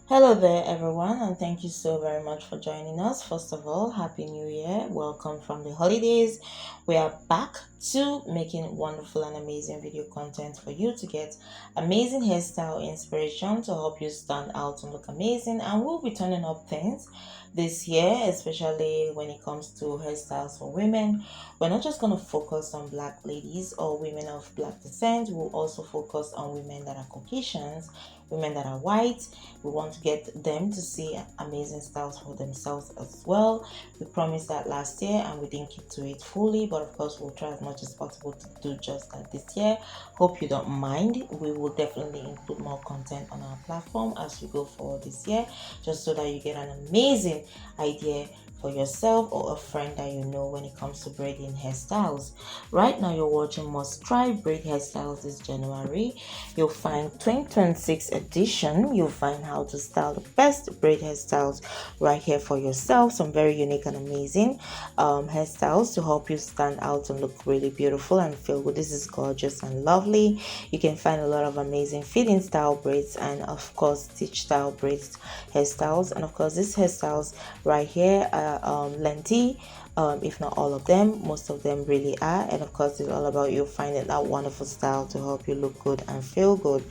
Hello there, everyone, and thank you so very much for joining us. First of all, Happy New Year! Welcome from the holidays. We are back to making wonderful and amazing video content for you to get amazing hairstyle inspiration to help you stand out and look amazing. And we'll be turning up things this year, especially when it comes to hairstyles for women. We're not just going to focus on black ladies or women of black descent, we'll also focus on women that are Caucasians, women that are white. We want to get them to see amazing styles for themselves as well. We promised that last year and we didn't keep to it fully, but of course we'll try as much as possible to do just that this year. Hope you don't mind. We will definitely include more content on our platform as we go forward this year, just so that you get an amazing idea for yourself or a friend that you know when it comes to braiding hairstyles. Right now you're watching Must Try Braid Hairstyles this January. You'll find 2026 edition. You'll find how to style the best braid hairstyles right here for yourself. Some very unique and amazing hairstyles to help you stand out and look really beautiful and feel good. This is gorgeous and lovely. You can find a lot of amazing fitting style braids and of course stitch style braids hairstyles, and of course these hairstyles right here are lengthy, if not all of them. Most of them really are, and of course it's all about you finding that wonderful style to help you look good and feel good.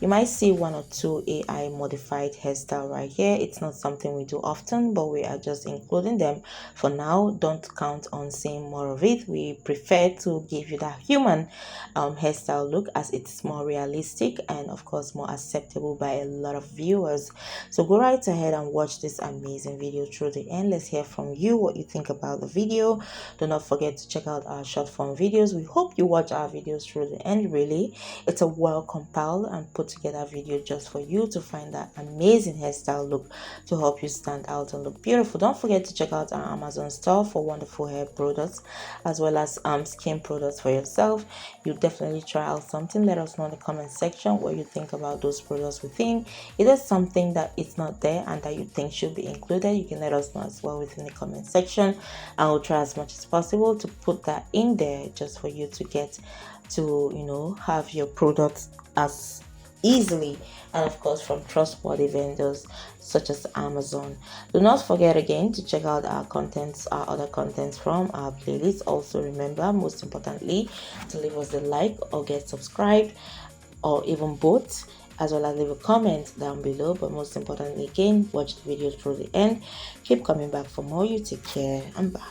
You might see one or two AI modified hairstyle right here. It's not something we do often, but we are just including them for now. Don't count on seeing more of it. We prefer to give you that human hairstyle look, as it's more realistic and of course more acceptable by a lot of viewers. So go right ahead and watch this amazing video through the end. Let's hear from you what you think about the video. Do not forget to check out our short form videos. We hope you watch our videos through the end. Really, it's a well compiled and put together video just for you to find that amazing hairstyle look to help you stand out and look beautiful. Don't forget to check out our Amazon store for wonderful hair products as well as skin products for yourself. You definitely try out something. Let us know in the comment section what you think about those products within. If there's something that is not there and that you think should be included, you can let us know as well within the comment section. I will try as much as possible to put that in there just for you to get to have your products as easily, and of course from trustworthy vendors such as Amazon. Do not forget again to check out our contents, our other contents from our playlist. Also remember, most importantly, to leave us a like or get subscribed, or even both, as well as leave a comment down below. But most importantly, again, watch the video through the end. Keep coming back for more. You take care and bye.